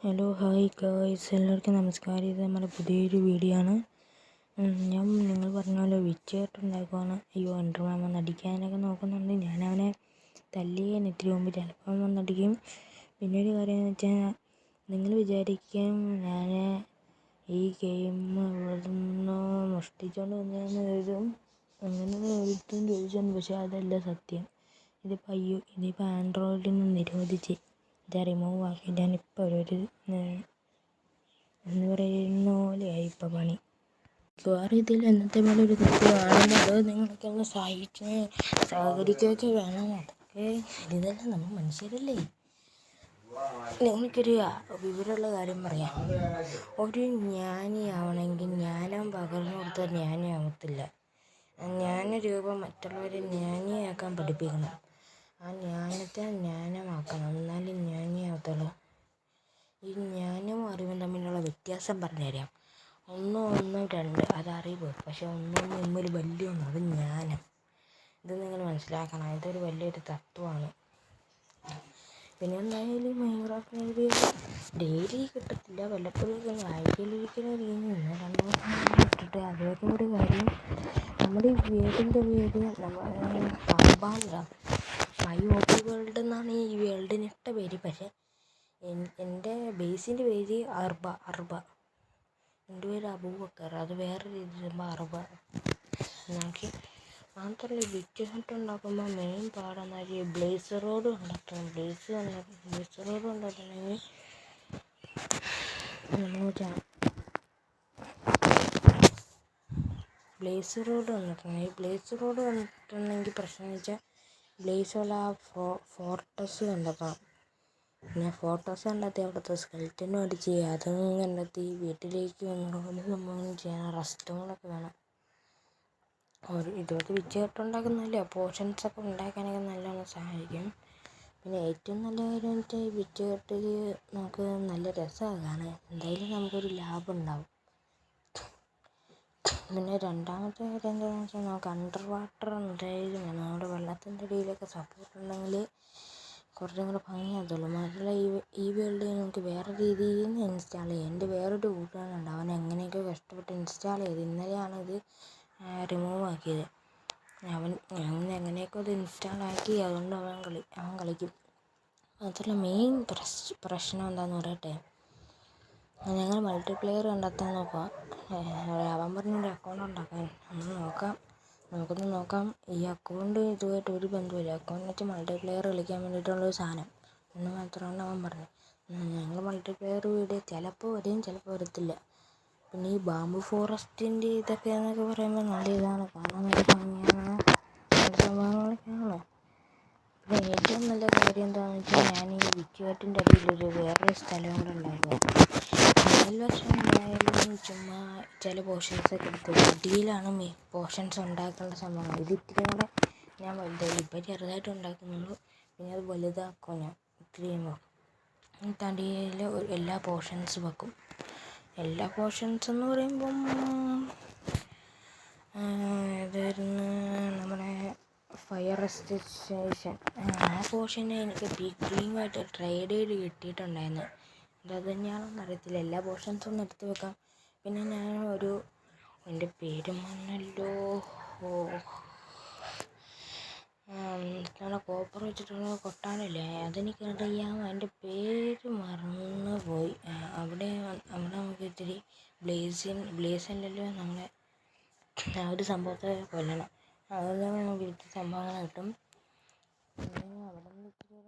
Hello hi guys, എല്ലാവർക്കും നമസ്കാരം. ഇത് നമ്മുടെ പുതിയൊരു വീഡിയോ ആണ്. ഞാൻ നിങ്ങൾ പറഞ്ഞ പോലെ വിച്ചേട്ടുണ്ടാക്കുവാണ്. അയ്യോ, അണ്ടർമാൻ വന്നടിക്കാനൊക്കെ നോക്കുന്നുണ്ട്. ഞാനവനെ തല്ലിയാൻ ഇത്തിരി മുമ്പ് ചിലപ്പം വന്നടിക്കും. പിന്നെ ഒരു കാര്യം എന്ന് വെച്ചാൽ, നിങ്ങൾ വിചാരിക്കും ഞാൻ ഈ ഗെയിം ഇവിടുന്ന് മോഷ്ടിച്ചുകൊണ്ട് വന്നതെന്ന് വരും, അങ്ങനെ ഒരുത്തും ചോദിച്ചുകൊണ്ട്. പക്ഷേ അതല്ല സത്യം. ഇതിപ്പോൾ ആൻഡ്രോയിഡിൽ നിന്ന് നിരോധിച്ച് റിമൂവ് ആക്കി. ഞാനിപ്പോൾ ഒരു എന്ന് പറയുന്ന പോലെയായി ഇപ്പോൾ പണി. വേറെ ഇതിൽ എന്നത്തെ പോലെ ഒരു തെറ്റ് കാണുമ്പോൾ അത് നിങ്ങൾക്കൊന്ന് സഹകരിക്കുകയൊക്കെ വേണം. അതൊക്കെ ഇതെല്ലാം നമ്മൾ മനുഷ്യരല്ലേ. നിങ്ങൾക്കൊരു വിവരമുള്ള കാര്യം പറയാം. ഒരു ജ്ഞാനിയാവണമെങ്കിൽ ജ്ഞാനം പകർന്നു കൊടുത്താൽ ജ്ഞാനിയാവത്തില്ല. ജ്ഞാനരൂപം മറ്റുള്ളവരെ ജ്ഞാനിയാക്കാൻ പഠിപ്പിക്കണം. ആ ജ്ഞാനത്തെ ജ്ഞാനമാക്കണം, എന്നാലും ജ്ഞാനിയാവത്തുള്ളൂ. ഈ ജ്ഞാനവും അറിവും തമ്മിലുള്ള വ്യത്യാസം പറഞ്ഞുതരാം. ഒന്ന് രണ്ട് അത് അറിവ്, പക്ഷെ ഒന്നിൽ വലിയ ഒന്ന്, അത് ജ്ഞാനം. ഇത് നിങ്ങൾ മനസ്സിലാക്കണം. ഇതൊരു വലിയൊരു തത്വമാണ്. പിന്നെ എന്തായാലും മൈൻക്രാഫ്റ്റ് ഡെയിലി കിട്ടത്തില്ല, വല്ലപ്പോഴും ആഴ്ചയിലൊരിക്കലും ഇരിക്കുന്നു 2 ദിവസം ഇട്ടിട്ട്. അതൊക്കെ ഒരു കാര്യം. നമ്മുടെ ഈ വീടിൻ്റെ പേര് നമ്മൾ OP വേൾഡ് എന്നാണ് ഈ വേൾഡിനിട്ട പേര്. പക്ഷേ എൻ്റെ ബേസിൻ്റെ പേര് അർബ. എൻ്റെ പേര് അബൂബക്കർ. അത് വേറെ രീതിയിൽ അർബ നോക്കി. മാത്രമല്ല ബിറ്റ് ഉണ്ടാക്കുമ്പോൾ മെയിൻ പാടെന്നാൽ ബ്ലേസ് റോഡ് കണ്ടെത്തണം. ബ്ലേസ് റോഡ് കണ്ടെത്തണമെങ്കിൽ ബ്ലേസ് റോഡ് കണ്ടിട്ടുണ്ടെങ്കിൽ പ്രശ്നം എന്ന് വെച്ചാൽ ബ്ലേസുള്ള ഫോർട്ടസ് കണ്ടെത്തണം. പിന്നെ ഫോട്ടോസ് കണ്ടെത്തി അവിടുത്തെ സ്കെൽറ്റനും അടിച്ച് അതും കണ്ടെത്തി വീട്ടിലേക്ക് വന്ന് സംഭവം ചെയ്യണം. റെസ്റ്റോറൊക്കെ വേണം. ഇതുപോലെ വിച്ചുകെട്ടുണ്ടാക്കുന്നില്ല, പോർഷൻസൊക്കെ ഉണ്ടാക്കാനൊക്കെ നല്ലോണം സഹായിക്കും. പിന്നെ ഏറ്റവും നല്ല കാര്യം എന്ന് വെച്ചാൽ ഈ വിച്ചുകെട്ടിൽ നമുക്ക് നല്ല രസമാണ് കാണാൻ. എന്തായാലും നമുക്കൊരു ലാഭം ഉണ്ടാവും. പിന്നെ രണ്ടാമത്തെ കാര്യം എന്താണെന്ന് വെച്ചാൽ, നമുക്ക് അണ്ടർ വാട്ടർ എന്തായാലും വേണം. നമ്മുടെ വെള്ളത്തിൻ്റെ അടിയിലൊക്കെ സപ്പോർട്ട് ഉണ്ടെങ്കിൽ കുറച്ചും കൂടെ ഭംഗിയാകത്തുള്ളൂ. മാത്രമല്ല ഈ വേൾഡ് നമുക്ക് വേറെ രീതിയിൽ നിന്ന് ഇൻസ്റ്റാൾ ചെയ്യാം. എൻ്റെ വേറൊരു കൂട്ടുകാരുണ്ട്, അവൻ എങ്ങനെയൊക്കെ കഷ്ടപ്പെട്ട് ഇൻസ്റ്റാൾ ചെയ്ത്. ഇന്നലെയാണ് ഇത് റിമൂവ് ആക്കിയത്. അവൻ എങ്ങനെയൊക്കെ അത് ഇൻസ്റ്റാളാക്കി. അതുകൊണ്ട് അവൻ കളിക്കും. മാത്രമല്ല മെയിൻ പ്രശ്നം എന്താണെന്ന് പറയട്ടെ, ഞങ്ങൾ മൾട്ടിപ്ലെയർ കണ്ടെത്താൻ നോക്കാം. അവൻ പറഞ്ഞൊരു അക്കൗണ്ട് ഉണ്ടാക്കാൻ. നമുക്കൊന്ന് നോക്കാം. ഈ അക്കൗണ്ട് ഇതുമായിട്ട് ഒരു ബന്ധമില്ല. അക്കൗണ്ട് വെച്ച് മൾട്ടിപ്ലെയർ കളിക്കാൻ വേണ്ടിയിട്ടുള്ളൊരു സാധനം എന്ന് മാത്രമാണ് അവൻ പറഞ്ഞത്. ഞങ്ങൾ മൾട്ടിപ്ലെയർ വീഡിയോ ചിലപ്പോൾ വരും, ചിലപ്പോൾ വരത്തില്ല. പിന്നെ ഈ ബാമ്പു ഫോറസ്റ്റിൻ്റെ ഇതൊക്കെ എന്നൊക്കെ പറയുമ്പോൾ നല്ല ഇതാണ്, കാണാൻ നല്ല ഭംഗിയാണ്, നല്ല സംഭവങ്ങളൊക്കെയാണ്. പിന്നെ ഏറ്റവും നല്ല കാര്യം എന്താണെന്ന് വെച്ചാൽ, ഞാൻ ഈ വിച്ചുകാട്ടിൻ്റെ അടിയിലൊരു വേറൊരു സ്ഥലം കൂടെ ഉണ്ടാക്കുക. വർഷം എന്തായാലും ചുമ്മാ ചില പോർഷൻസൊക്കെ എടുത്ത് അടിയിലാണ് പോർഷൻസ് ഉണ്ടാക്കേണ്ട സംഭവങ്ങൾ. ഇത് ഇത്തിരി കൂടെ ഞാൻ വലുതായി, ഇപ്പം ചെറുതായിട്ട് ഉണ്ടാക്കുന്നുള്ളൂ. പിന്നെ അത് വലുതാക്കും ഞാൻ ഇത്തിരി കഴിയുമ്പോൾ. തടിയിൽ എല്ലാ പോർഷൻസ് വെക്കും. എല്ലാ പോർഷൻസ് എന്ന് പറയുമ്പം ഇതായിരുന്നു നമ്മുടെ ഫയർ റെസിസ്റ്റേഷൻ. ആ പോർഷനെ എനിക്ക് പീക്രീമായിട്ട് ട്രേഡ് ചെയ്ത് കിട്ടിയിട്ടുണ്ടായിരുന്നു. അത് തന്നെയാണെന്ന് അറിയത്തില്ല. എല്ലാ പോർഷൻസും ഒന്ന് എടുത്ത് വെക്കാം. പിന്നെ ഞാൻ എൻ്റെ പേര് മറന്നല്ലോ. നമ്മുടെ കോപ്പർ വെച്ചിട്ടുള്ള കൊട്ടാനല്ലേ, അതെനിക്കറിയാം. അതിൻ്റെ പേര് മറന്നു പോയി. അവിടെ നമുക്ക് ഇത്തിരി ബ്ലേസല്ലല്ലോ, നമ്മളെ ആ ഒരു സംഭവത്തെ കൊല്ലണം. അതെല്ലാം നമുക്ക് ഇത്തിരി സംഭവങ്ങൾ കിട്ടും. പിന്നെ അവിടെ നിന്ന് ഇത്തിരി